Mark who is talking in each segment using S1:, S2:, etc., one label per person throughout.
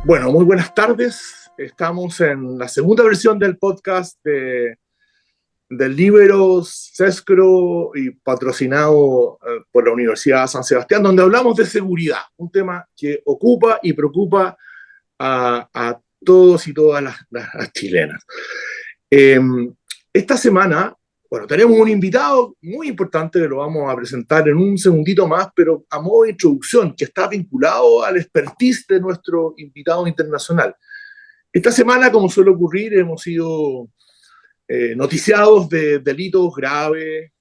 S1: Bueno, muy buenas tardes. Estamos en la segunda versión del podcast del Libero Sescro y patrocinado por la Universidad de San Sebastián, donde hablamos de seguridad, un tema que ocupa y preocupa a todos y todas las chilenas. Eh, esta semana, bueno, tenemos un invitado muy importante que lo vamos a presentar en un segundito más, pero a modo de introducción, que está vinculado al expertise de nuestro invitado internacional. Esta semana, como suele ocurrir, hemos sido noticiados de delitos graves,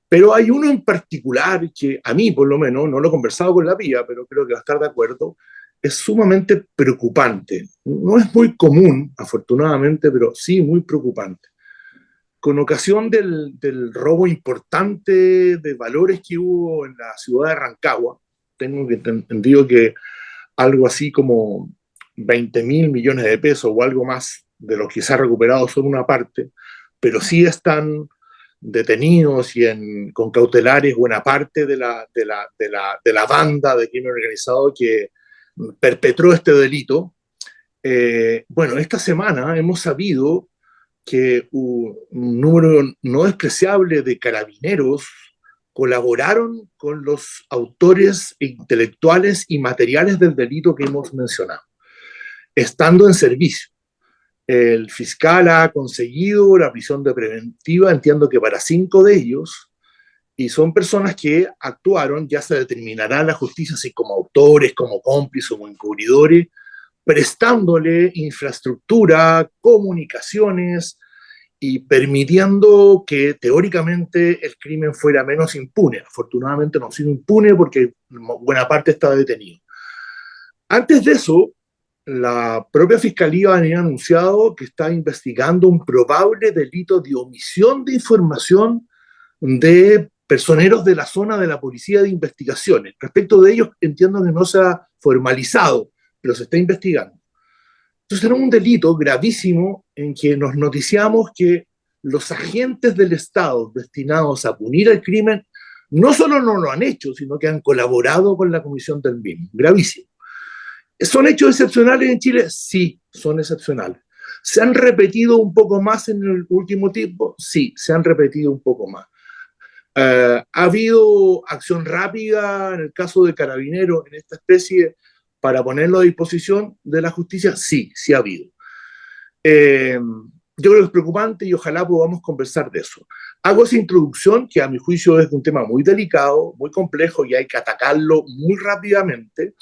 S1: pero hay uno en particular que a mí, por lo menos, no lo he conversado con la PIA, pero creo que va a estar de acuerdo, es sumamente preocupante. No es muy común, afortunadamente, pero sí muy preocupante. Con ocasión del robo importante de valores que hubo en la ciudad de Rancagua, tengo entendido que algo así como 20.000 millones de pesos o algo más de los que se ha recuperado son una parte, pero sí están detenidos y con cautelares buena parte de la banda de crimen organizado que perpetró este delito. Bueno, esta semana hemos sabido que un número no despreciable de carabineros colaboraron con los autores intelectuales y materiales del delito que hemos mencionado, estando en servicio. El fiscal ha conseguido la prisión de preventiva, entiendo que para 5 de ellos, y son personas que actuaron, ya se determinará la justicia si como autores, como cómplices, como encubridores, prestándole infraestructura, comunicaciones y permitiendo que teóricamente el crimen fuera menos impune. Afortunadamente no ha sido impune porque buena parte está detenido. Antes de eso, la propia Fiscalía había anunciado que está investigando un probable delito de omisión de información de personeros de la zona de la Policía de Investigaciones. Respecto de ellos, entiendo que no se ha formalizado, pero se está investigando. Entonces era un delito gravísimo en que nos noticiamos que los agentes del Estado destinados a punir el crimen no solo no lo han hecho, sino que han colaborado con la comisión del mismo. Gravísimo. ¿Son hechos excepcionales en Chile? Sí, son excepcionales. ¿Se han repetido un poco más en el último tiempo? Sí, se han repetido un poco más. ¿Ha habido acción rápida en el caso de Carabineros en esta especie para ponerlo a disposición de la justicia? Sí, sí ha habido. Yo creo que es preocupante y ojalá podamos conversar de eso. Hago esa introducción que a mi juicio es un tema muy delicado, muy complejo y hay que atacarlo muy rápidamente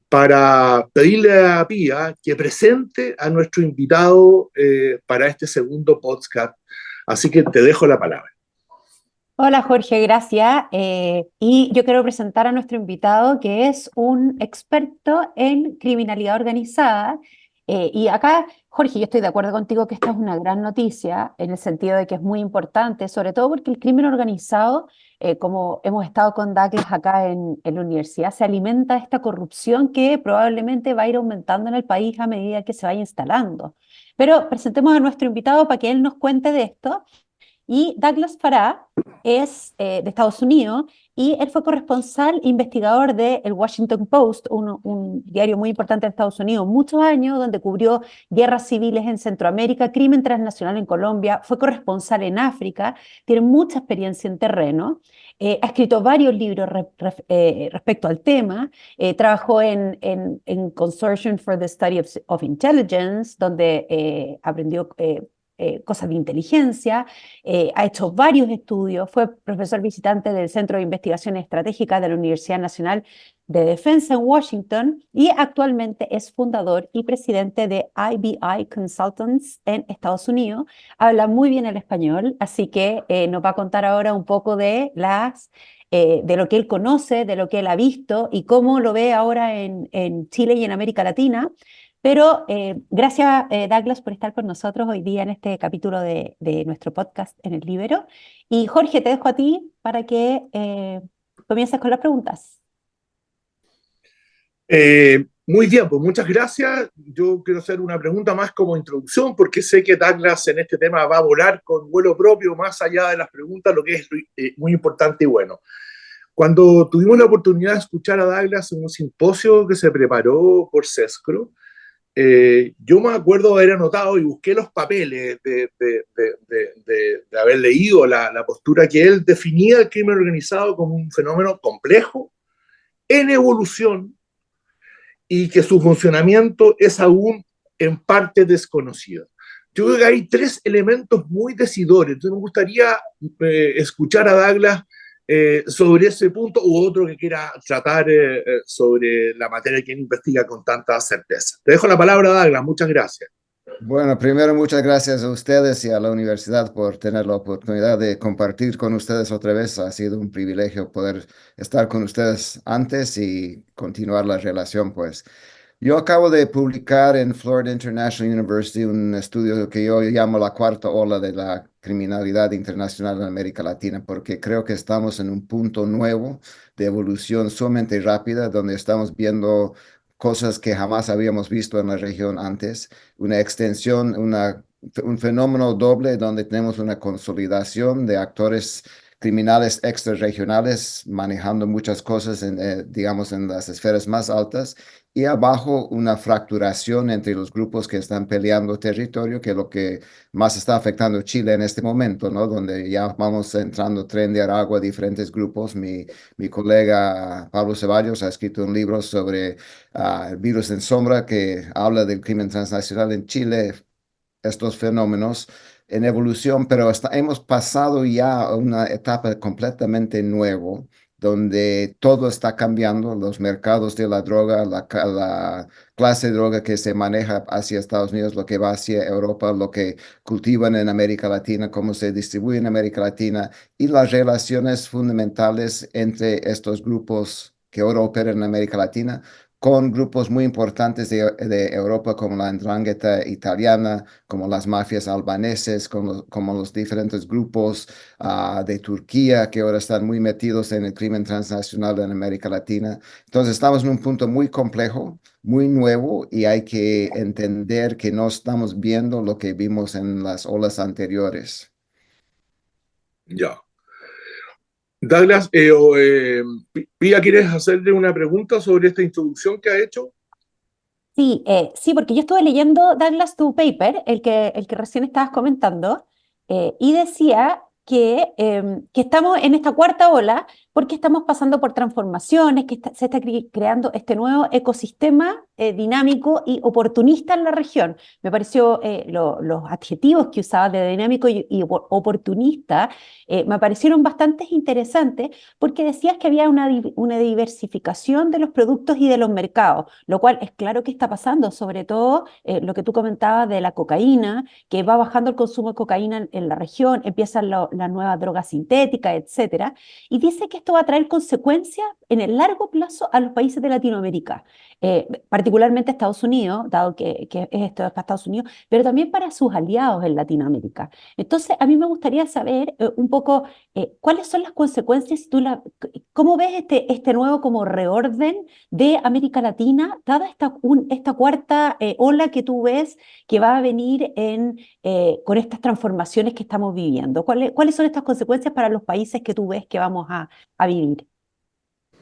S1: para pedirle a Pía que presente a nuestro invitado para este segundo podcast. Así que te dejo la palabra.
S2: Hola Jorge, gracias. Y yo quiero presentar a nuestro invitado que es un experto en criminalidad organizada. Y acá, Jorge, yo estoy de acuerdo contigo que esta es una gran noticia en el sentido de que es muy importante, sobre todo porque el crimen organizado, como hemos estado con Douglas acá en la universidad, se alimenta de esta corrupción que probablemente va a ir aumentando en el país a medida que se vaya instalando. Pero presentemos a nuestro invitado para que él nos cuente de esto. Y Douglas Farah es de Estados Unidos y él fue corresponsal investigador de el Washington Post, un diario muy importante de Estados Unidos, muchos años, donde cubrió guerras civiles en Centroamérica, crimen transnacional en Colombia, fue corresponsal en África, tiene mucha experiencia en terreno, ha escrito varios libros respecto al tema, trabajó en Consortium for the Study of Intelligence, donde aprendió cosas de inteligencia, ha hecho varios estudios, fue profesor visitante del Centro de Investigaciones Estratégicas de la Universidad Nacional de Defensa en Washington y actualmente es fundador y presidente de IBI Consultants en Estados Unidos. Habla muy bien el español, así que nos va a contar ahora un poco de de lo que él conoce, de lo que él ha visto y cómo lo ve ahora en Chile y en América Latina. Pero gracias, Douglas, por estar con nosotros hoy día en este capítulo de nuestro podcast en el Libero. Y Jorge, te dejo a ti para que comiences con las preguntas.
S1: Muy bien, pues muchas gracias. Yo quiero hacer una pregunta más como introducción, porque sé que Douglas en este tema va a volar con vuelo propio más allá de las preguntas, lo que es muy importante y bueno. Cuando tuvimos la oportunidad de escuchar a Douglas en un simposio que se preparó por CESCRO, yo me acuerdo haber anotado y busqué los papeles de haber leído la postura que él definía el crimen organizado como un fenómeno complejo, en evolución, y que su funcionamiento es aún en parte desconocido. Yo creo que hay tres elementos muy decidores. Entonces me gustaría escuchar a Douglas sobre ese punto u otro que quiera tratar sobre la materia que él investiga con tanta certeza. Te dejo la palabra, Douglas. Muchas gracias.
S3: Bueno, primero muchas gracias a ustedes y a la universidad por tener la oportunidad de compartir con ustedes otra vez. Ha sido un privilegio poder estar con ustedes antes y continuar la relación, pues. Yo acabo de publicar en Florida International University un estudio que yo llamo la cuarta ola de la criminalidad internacional en América Latina, porque creo que estamos en un punto nuevo de evolución sumamente rápida, donde estamos viendo cosas que jamás habíamos visto en la región antes, una extensión, un fenómeno doble donde tenemos una consolidación de actores criminales extrarregionales manejando muchas cosas, digamos, en las esferas más altas y abajo una fracturación entre los grupos que están peleando territorio, que es lo que más está afectando Chile en este momento, ¿no? Donde ya vamos entrando tren de Aragua, diferentes grupos. Mi colega Pablo Ceballos ha escrito un libro sobre el virus en sombra que habla del crimen transnacional en Chile, estos fenómenos en evolución, pero hemos pasado ya a una etapa completamente nueva, donde todo está cambiando, los mercados de la droga, la clase de droga que se maneja hacia Estados Unidos, lo que va hacia Europa, lo que cultivan en América Latina, cómo se distribuye en América Latina y las relaciones fundamentales entre estos grupos que ahora operan en América Latina con grupos muy importantes de Europa como la 'Ndrangheta italiana, como las mafias albaneses, como los diferentes grupos de Turquía que ahora están muy metidos en el crimen transnacional en América Latina. Entonces estamos en un punto muy complejo, muy nuevo y hay que entender que no estamos viendo lo que vimos en las olas anteriores.
S1: Ya. Douglas, Pía, ¿quieres hacerle una pregunta sobre esta introducción que ha hecho?
S2: Sí, sí, porque yo estuve leyendo, Douglas, tu paper, el que recién estabas comentando, y decía que estamos en esta cuarta ola porque estamos pasando por transformaciones, que se está creando este nuevo ecosistema dinámico y oportunista en la región. Me pareció los adjetivos que usabas de dinámico y oportunista, me parecieron bastante interesantes porque decías que había una diversificación de los productos y de los mercados, lo cual es claro que está pasando, sobre todo lo que tú comentabas de la cocaína, que va bajando el consumo de cocaína en la región, empiezan las nuevas drogas sintéticas, etcétera, y dice que esto va a traer consecuencias en el largo plazo a los países de Latinoamérica, particularmente Estados Unidos, dado que esto es para Estados Unidos, pero también para sus aliados en Latinoamérica. Entonces, a mí me gustaría saber un poco cuáles son las consecuencias, cómo ves este nuevo como reorden de América Latina, dada esta cuarta ola que tú ves que va a venir con estas transformaciones que estamos viviendo. ¿Cuáles son estas consecuencias para los países que tú ves que vamos a vivir?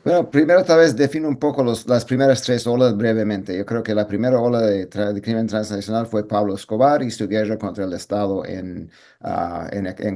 S3: Bueno, primero tal vez defino un poco las primeras tres olas brevemente. Yo creo que la primera ola de crimen transnacional fue Pablo Escobar y su guerra contra el Estado en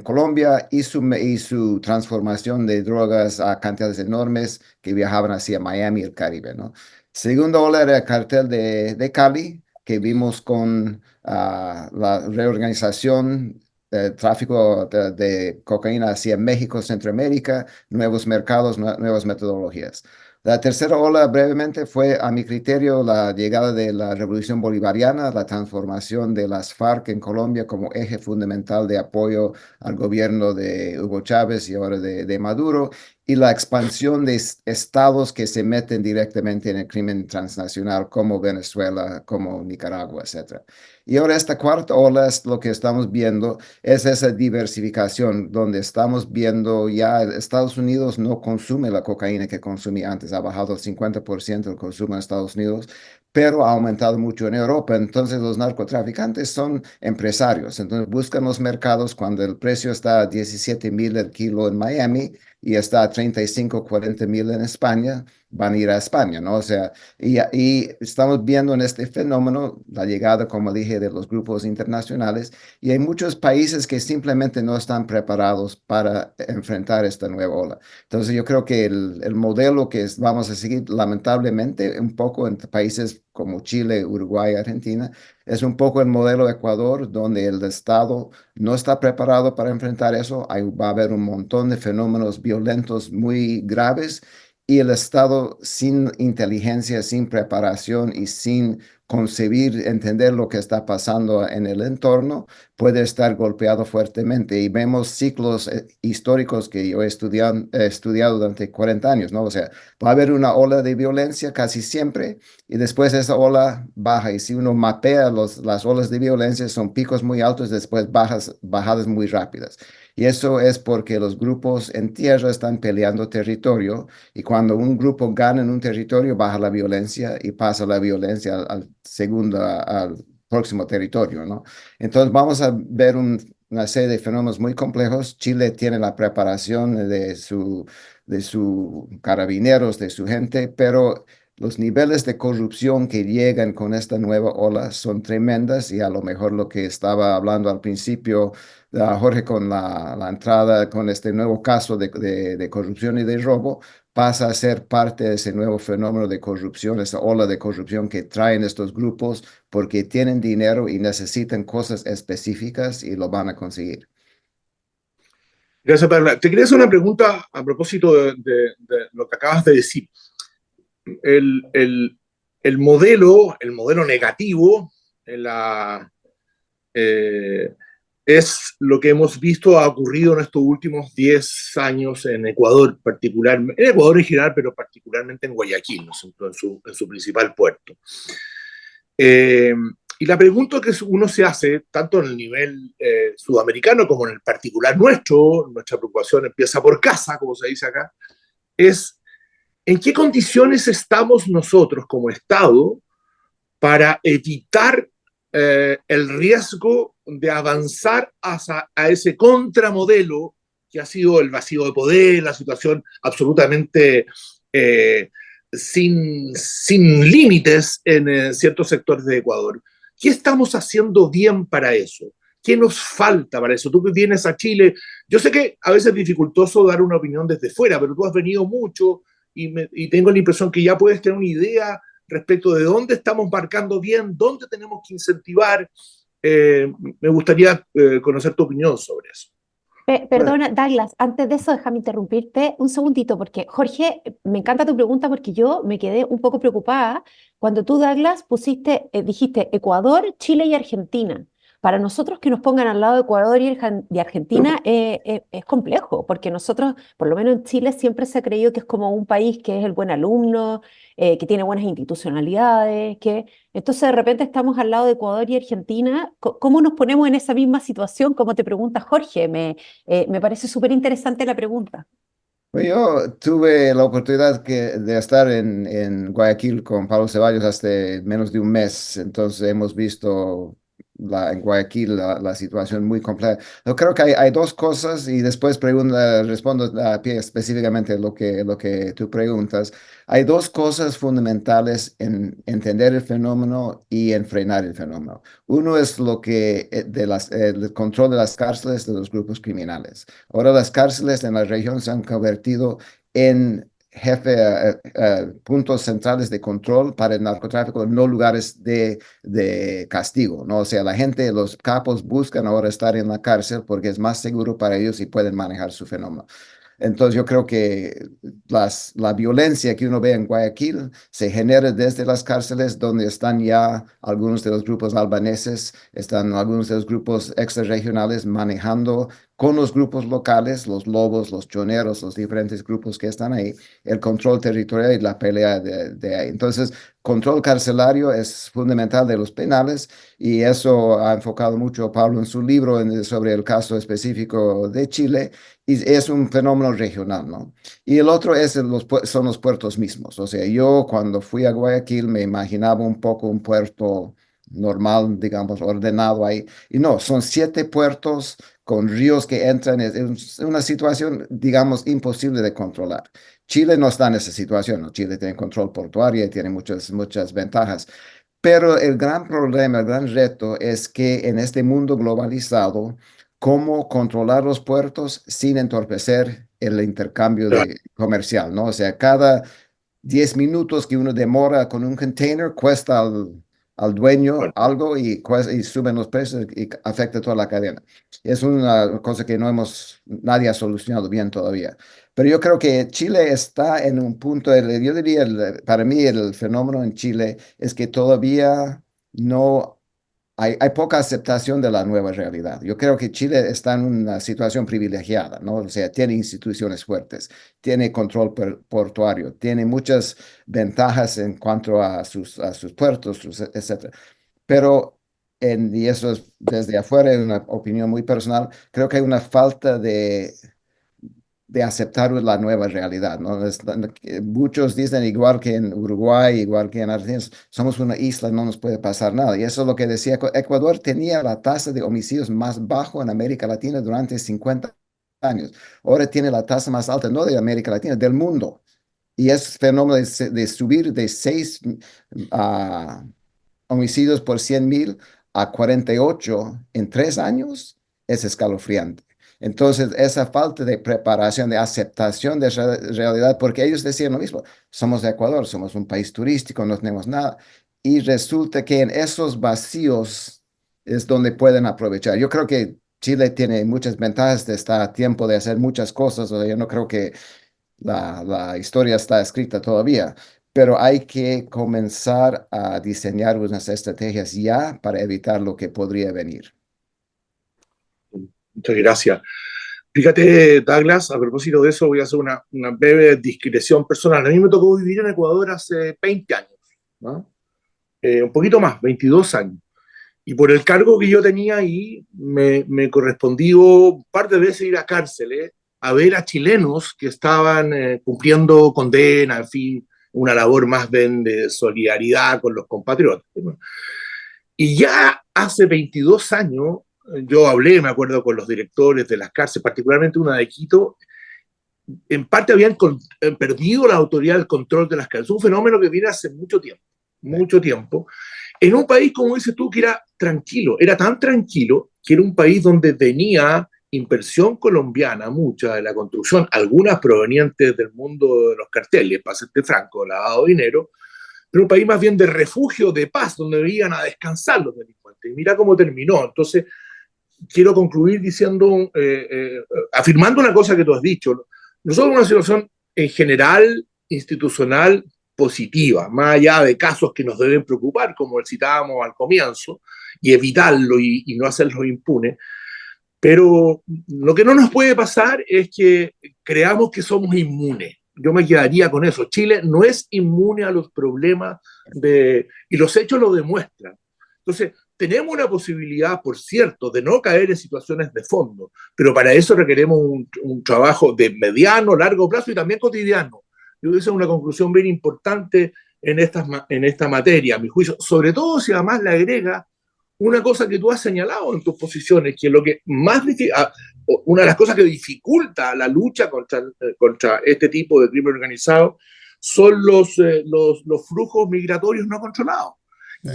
S3: Colombia y su transformación de drogas a cantidades enormes que viajaban hacia Miami y el Caribe, ¿no? Segunda ola era el cartel de Cali, que vimos con la reorganización del tráfico de cocaína hacia México, Centroamérica, nuevos mercados, nuevas metodologías. La tercera ola, brevemente, fue, a mi criterio, la llegada de la Revolución Bolivariana, la transformación de las FARC en Colombia como eje fundamental de apoyo al gobierno de Hugo Chávez y ahora de Maduro, y la expansión de estados que se meten directamente en el crimen transnacional, como Venezuela, como Nicaragua, etcétera. Y ahora esta cuarta ola es lo que estamos viendo, es esa diversificación donde estamos viendo ya Estados Unidos no consume la cocaína que consumía antes, ha bajado el 50% el consumo en Estados Unidos, pero ha aumentado mucho en Europa. Entonces los narcotraficantes son empresarios, entonces buscan los mercados cuando el precio está a 17,000 el kilo en Miami y está a 35, 40,000 en España, van a ir a España, ¿no? O sea, y estamos viendo en este fenómeno la llegada, como dije, de los grupos internacionales y hay muchos países que simplemente no están preparados para enfrentar esta nueva ola. Entonces yo creo que el modelo que vamos a seguir, lamentablemente, un poco en países como Chile, Uruguay, Argentina, es un poco el modelo de Ecuador, donde el Estado no está preparado para enfrentar eso. Va a haber un montón de fenómenos violentos muy graves y el Estado sin inteligencia, sin preparación y sin concebir, entender lo que está pasando en el entorno, puede estar golpeado fuertemente. Y vemos ciclos históricos que yo he estudiado durante 40 años, ¿no? O sea, va a haber una ola de violencia casi siempre y después esa ola baja. Y si uno mapea las olas de violencia, son picos muy altos, después bajadas muy rápidas. Y eso es porque los grupos en tierra están peleando territorio y cuando un grupo gana en un territorio, baja la violencia y pasa la violencia al segundo, al próximo territorio, ¿no? Entonces vamos a ver una serie de fenómenos muy complejos. Chile tiene la preparación de su carabineros, de su gente, pero los niveles de corrupción que llegan con esta nueva ola son tremendas y a lo mejor lo que estaba hablando al principio, Jorge, con la entrada, con este nuevo caso de corrupción y de robo, pasa a ser parte de ese nuevo fenómeno de corrupción, esa ola de corrupción que traen estos grupos porque tienen dinero y necesitan cosas específicas y lo van a conseguir.
S1: Gracias, Perla. Te quería hacer una pregunta a propósito de lo que acabas de decir. El, el, el modelo negativo en eh, es lo que hemos visto ha ocurrido en estos últimos 10 años en Ecuador, en Ecuador en general, pero particularmente en Guayaquil, ¿no? En su principal puerto. Eh, y la pregunta que uno se hace, tanto en el nivel sudamericano como en el particular nuestro, nuestra preocupación empieza por casa, como se dice acá, es ¿en qué condiciones estamos nosotros como Estado para evitar el riesgo de avanzar a ese contramodelo que ha sido el vacío de poder, la situación absolutamente eh, sin límites en ciertos sectores de Ecuador? ¿Qué estamos haciendo bien para eso? ¿Qué nos falta para eso? Tú que vienes a Chile, yo sé que a veces es dificultoso dar una opinión desde fuera, pero tú has venido mucho y tengo la impresión que ya puedes tener una idea respecto de dónde estamos marcando bien, dónde tenemos que incentivar. Me gustaría conocer tu opinión sobre eso.
S3: Bueno,
S2: Perdona, Douglas, antes de eso déjame interrumpirte un segundito, porque Jorge, me encanta tu pregunta porque yo me quedé un poco preocupada cuando tú, Douglas, dijiste Ecuador, Chile y Argentina. Para nosotros que nos pongan al lado de Ecuador y Argentina es complejo, porque nosotros, por lo menos en Chile, siempre se ha creído que es como un país que es el buen alumno, que tiene buenas institucionalidades, que entonces de repente estamos al lado de Ecuador y Argentina. ¿Cómo nos ponemos en esa misma situación? Como te pregunta Jorge, me parece súper interesante la pregunta.
S3: pues yo tuve la oportunidad de estar en Guayaquil con Pablo Ceballos hace menos de un mes, entonces hemos visto en Guayaquil la situación muy compleja. Yo creo que hay dos cosas y después respondo a pie específicamente lo que tú preguntas. Hay dos cosas fundamentales en entender el fenómeno y en frenar el fenómeno. Uno es el control de las cárceles de los grupos criminales. Ahora las cárceles en la región se han convertido en puntos centrales de control para el narcotráfico, no lugares de castigo, ¿no? O sea, la gente, los capos buscan ahora estar en la cárcel porque es más seguro para ellos y pueden manejar su fenómeno. Entonces yo creo que la violencia que uno ve en Guayaquil se genera desde las cárceles donde están ya algunos de los grupos albaneses, están algunos de los grupos extrarregionales manejando con los grupos locales, los lobos, los choneros, los diferentes grupos que están ahí, el control territorial y la pelea de ahí. Entonces, control carcelario es fundamental de los penales y eso ha enfocado mucho Pablo en su libro sobre el caso específico de Chile y es un fenómeno regional, ¿no? Y el otro es son los puertos mismos. O sea, yo cuando fui a Guayaquil me imaginaba un poco un puerto normal, digamos, ordenado ahí. Y no, son 7 puertos con ríos que entran. Es una situación, digamos, imposible de controlar. Chile no está en esa situación, ¿no? Chile tiene control portuario y tiene muchas ventajas. Pero el gran problema, el gran reto es que en este mundo globalizado, cómo controlar los puertos sin entorpecer el intercambio comercial, ¿no? O sea, cada 10 minutos que uno demora con un container cuesta al dueño
S1: Bueno,
S3: algo y suben los precios y afecta toda la cadena. Es una cosa que nadie ha solucionado bien todavía. Pero yo creo que Chile está en un punto, yo diría, para mí el fenómeno en Chile es que todavía no hay poca aceptación de la nueva realidad. Yo creo que Chile está en una situación privilegiada, ¿no? O sea, tiene instituciones fuertes, tiene control portuario, tiene muchas ventajas en cuanto a sus puertos, etcétera. Pero, y eso es desde afuera, es una opinión muy personal, creo que hay una falta de aceptar la nueva realidad, ¿no? Muchos dicen igual que en Uruguay, igual que en Argentina, somos una isla, no nos puede pasar nada. Y eso es lo que decía, Ecuador tenía la tasa de homicidios más bajo en América Latina durante 50 años. Ahora tiene la tasa más alta, no de América Latina, del mundo. Y es fenómeno de subir de 6 homicidios por 100.000 a 48 en 3 años es escalofriante. Entonces, esa falta de preparación, de aceptación de esa realidad, porque ellos decían lo mismo, somos de Ecuador, somos un país turístico, no tenemos nada, y resulta que en esos vacíos es donde pueden aprovechar. Yo creo que Chile tiene muchas ventajas, está a tiempo de hacer muchas cosas, o sea, yo no creo que la historia está escrita todavía, pero hay que comenzar a diseñar unas estrategias ya para evitar lo que podría venir.
S1: muchas gracias. Fíjate, Douglas, a propósito de eso, voy a hacer una breve discreción personal. A mí me tocó vivir en Ecuador hace 20 años, ¿no? Un poquito más, 22 años. Y por el cargo que yo tenía ahí, me correspondió un par de veces ir a cárceles a ver a chilenos que estaban cumpliendo condena, en fin, una labor más bien de solidaridad con los compatriotas, ¿no? Y ya hace 22 años, yo hablé, me acuerdo, con los directores de las cárceles, particularmente una de Quito, en parte habían perdido la autoridad del control de las cárceles. Es un fenómeno que viene hace mucho tiempo, en un país, como dices tú, que era tranquilo, era tan tranquilo que era un país donde tenía inversión colombiana, mucha de la construcción, algunas provenientes del mundo de los carteles, para serte franco, lavado de dinero, pero un país más bien de refugio, de paz, donde iban a descansar los delincuentes. Y mira cómo terminó. Entonces, quiero concluir diciendo, afirmando una cosa que tú has dicho. Nosotros una situación en general institucional positiva, más allá de casos que nos deben preocupar, como el citábamos al comienzo, y evitarlo y no hacerlo impune. Pero lo que no nos puede pasar es que creamos que somos inmunes. Yo me quedaría con eso. Chile no es inmune a los problemas y los hechos lo demuestran. Entonces, tenemos una posibilidad, por cierto, de no caer en situaciones de fondo, pero para eso requeremos un trabajo de mediano, largo plazo y también cotidiano. Yo creo que esa es una conclusión bien importante en esta materia, a mi juicio, sobre todo si además le agrega una cosa que tú has señalado en tus posiciones, que es lo que más una de las cosas que dificulta la lucha contra este tipo de crimen organizado son los flujos migratorios no controlados.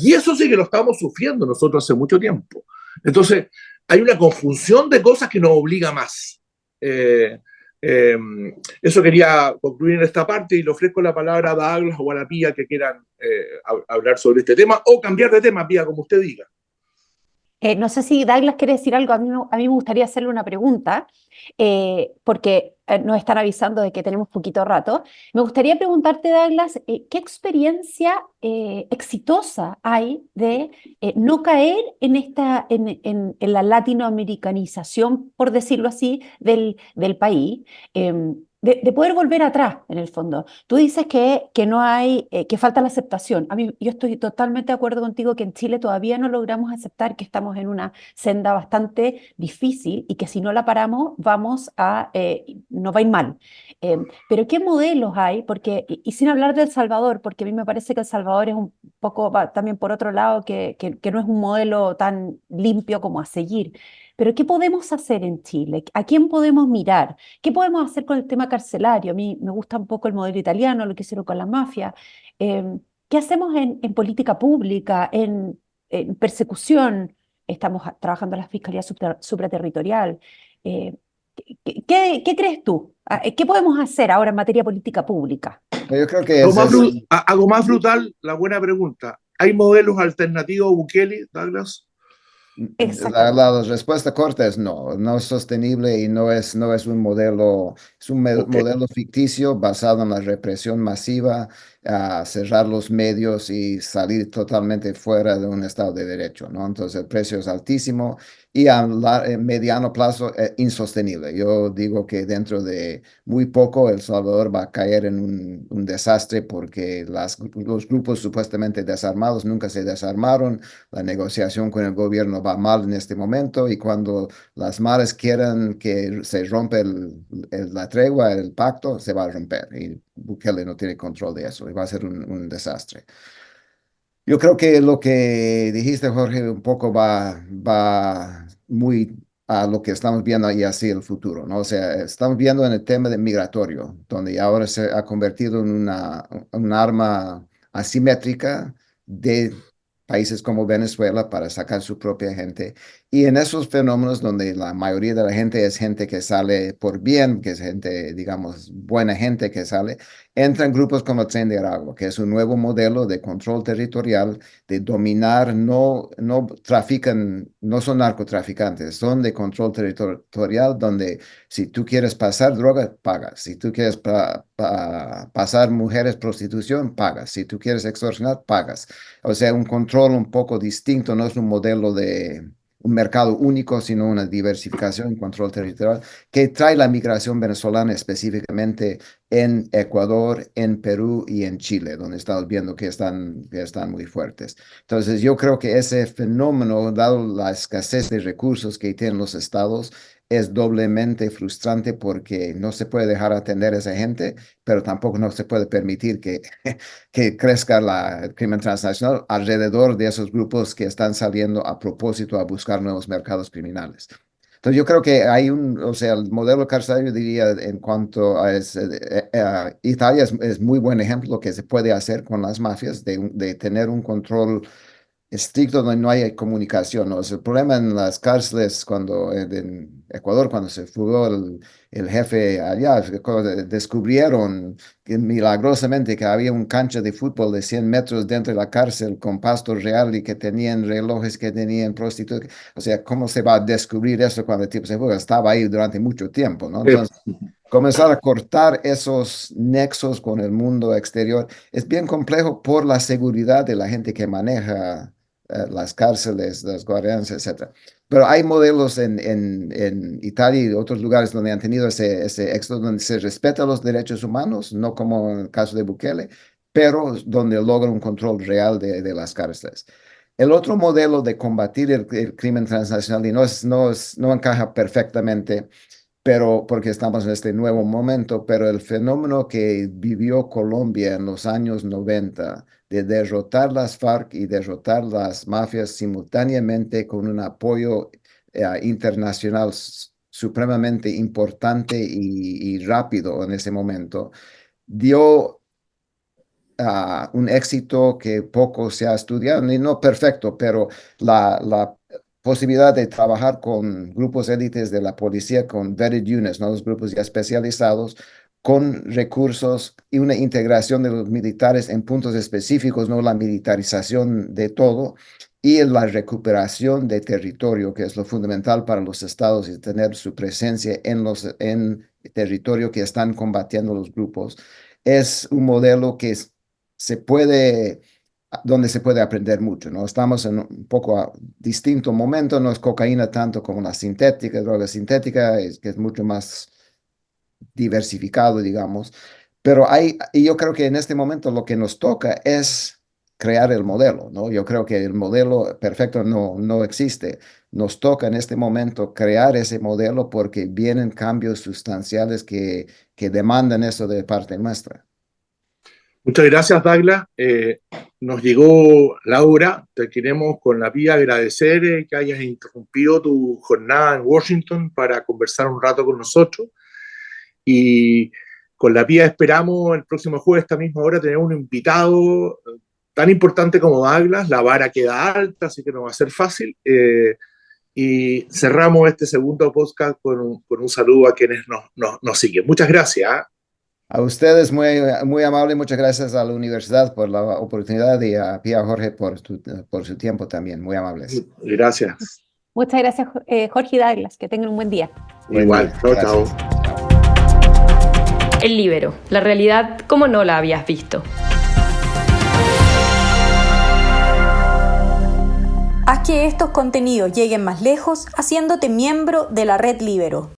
S1: Y eso sí que lo estamos sufriendo nosotros hace mucho tiempo. Entonces, hay una conjunción de cosas que nos obliga más. Eh, Eso quería concluir en esta parte y le ofrezco la palabra a Douglas o a la Pía que quieran hablar sobre este tema o cambiar de tema, Pía, como usted diga.
S2: No sé si Douglas quiere decir algo, a mí me gustaría hacerle una pregunta, porque nos están avisando de que tenemos poquito rato. Me gustaría preguntarte, Douglas, ¿qué experiencia exitosa hay de no caer en la latinoamericanización, por decirlo así, del país? de poder volver atrás, en el fondo. Tú dices que no hay, que falta la aceptación. Yo estoy totalmente de acuerdo contigo que en Chile todavía no logramos aceptar que estamos en una senda bastante difícil y que si no la paramos nos va a ir mal. Pero ¿qué modelos hay? Porque, y sin hablar de El Salvador, porque a mí me parece que El Salvador es un poco, va también por otro lado, que no es un modelo tan limpio como a seguir. Pero ¿qué podemos hacer en Chile? ¿A quién podemos mirar? ¿Qué podemos hacer con el tema carcelario? A mí me gusta un poco el modelo italiano, lo que hicieron con la mafia. ¿Qué hacemos en política pública, en persecución? Estamos trabajando en la Fiscalía Supraterritorial. Eh, ¿Qué crees tú? ¿Qué podemos hacer ahora en materia política pública?
S3: Yo creo que
S1: Hago
S3: ese
S1: más,
S3: es,
S1: hago más brutal la buena pregunta. ¿Hay modelos alternativos a Bukele, Douglas?
S2: Exactamente.
S3: La respuesta corta es no, no es sostenible y no es un modelo, es un
S1: Ok.
S3: modelo ficticio basado en la represión masiva, cerrar los medios y salir totalmente fuera de un Estado de Derecho, ¿no? Entonces el precio es altísimo y mediano plazo insostenible. Yo digo que dentro de muy poco El Salvador va a caer en un desastre porque los grupos supuestamente desarmados nunca se desarmaron. La negociación con el gobierno va mal en este momento y cuando las mares quieran que se rompa la tregua, el pacto, se va a romper y Bukele no tiene control de eso y va a ser un desastre. Yo creo que lo que dijiste, Jorge, un poco va muy a lo que estamos viendo y así el futuro, ¿no? O sea, estamos viendo en el tema de migratorio, donde ahora se ha convertido en un arma asimétrica de países como Venezuela para sacar su propia gente. Y en esos fenómenos donde la mayoría de la gente es gente que sale por bien, que es gente, digamos, buena gente que sale, entran grupos como Tren de Aragua, que es un nuevo modelo de control territorial, de dominar, no trafican, no son narcotraficantes, son de control territorial donde si tú quieres pasar droga, pagas. Si tú quieres pasar mujeres prostitución, pagas. Si tú quieres extorsionar, pagas. O sea, un control un poco distinto, no es un modelo de un mercado único, sino una diversificación, control territorial, que trae la migración venezolana específicamente en Ecuador, en Perú y en Chile, donde estamos viendo que están muy fuertes. Entonces, yo creo que ese fenómeno, dado la escasez de recursos que tienen los estados, es doblemente frustrante porque no se puede dejar atender a esa gente, pero tampoco no se puede permitir que crezca el crimen transnacional alrededor de esos grupos que están saliendo a propósito a buscar nuevos mercados criminales. Entonces yo creo que hay o sea, el modelo carcelario diría en cuanto a Italia es muy buen ejemplo que se puede hacer con las mafias de tener un control estricto donde no hay comunicación, ¿no? Es el problema en las cárceles cuando en Ecuador, cuando se fugó el jefe allá, cuando descubrieron que milagrosamente que había un cancha de fútbol de 100 metros dentro de la cárcel con pasto real y que tenían relojes, que tenían prostitutas. O sea, ¿cómo se va a descubrir eso cuando el tipo se fuga? Estaba ahí durante mucho tiempo, ¿no?
S1: Eh,
S3: Entonces, comenzar a cortar esos nexos con el mundo exterior es bien complejo por la seguridad de la gente que maneja las cárceles, los guardianes, etcétera. Pero hay modelos en Italia y otros lugares donde han tenido ese éxito, donde se respetan los derechos humanos, no como en el caso de Bukele, pero donde logran un control real de las cárceles. El otro modelo de combatir el crimen transnacional, y no encaja perfectamente, pero porque estamos en este nuevo momento, pero el fenómeno que vivió Colombia en los años 90 de derrotar las FARC y derrotar las mafias simultáneamente con un apoyo internacional supremamente importante y rápido en ese momento, dio un éxito que poco se ha estudiado, y no perfecto, pero la posibilidad de trabajar con grupos élites de la policía, con vetted units, ¿no? Los grupos ya especializados, con recursos y una integración de los militares en puntos específicos, no la militarización de todo, y la recuperación de territorio, que es lo fundamental para los estados y tener su presencia en territorio que están combatiendo los grupos. Es un modelo que se puede, donde se puede aprender mucho, ¿no? Estamos en un poco distinto momento, no es cocaína tanto como la sintética, droga sintética, que es mucho más diversificado, digamos. Pero y yo creo que en este momento lo que nos toca es crear el modelo, ¿no? Yo creo que el modelo perfecto no existe. Nos toca en este momento crear ese modelo porque vienen cambios sustanciales que demandan eso de parte nuestra.
S1: Muchas gracias, Douglas. Nos llegó la hora. Te queremos con la vía agradecer que hayas interrumpido tu jornada en Washington para conversar un rato con nosotros. Y con la vía esperamos el próximo jueves a esta misma hora tener un invitado tan importante como Douglas. La vara queda alta, así que no va a ser fácil. Y cerramos este segundo podcast con un saludo a quienes nos siguen. Muchas gracias.
S3: A ustedes muy amable, muchas gracias a la universidad por la oportunidad y a Pía Jorge por su tiempo también, muy amables.
S1: Gracias.
S2: Muchas gracias, Jorge y Douglas, que tengan un buen día.
S1: Igual, chao.
S4: El Líbero, la realidad como no la habías visto.
S5: Haz que estos contenidos lleguen más lejos haciéndote miembro de la Red Líbero.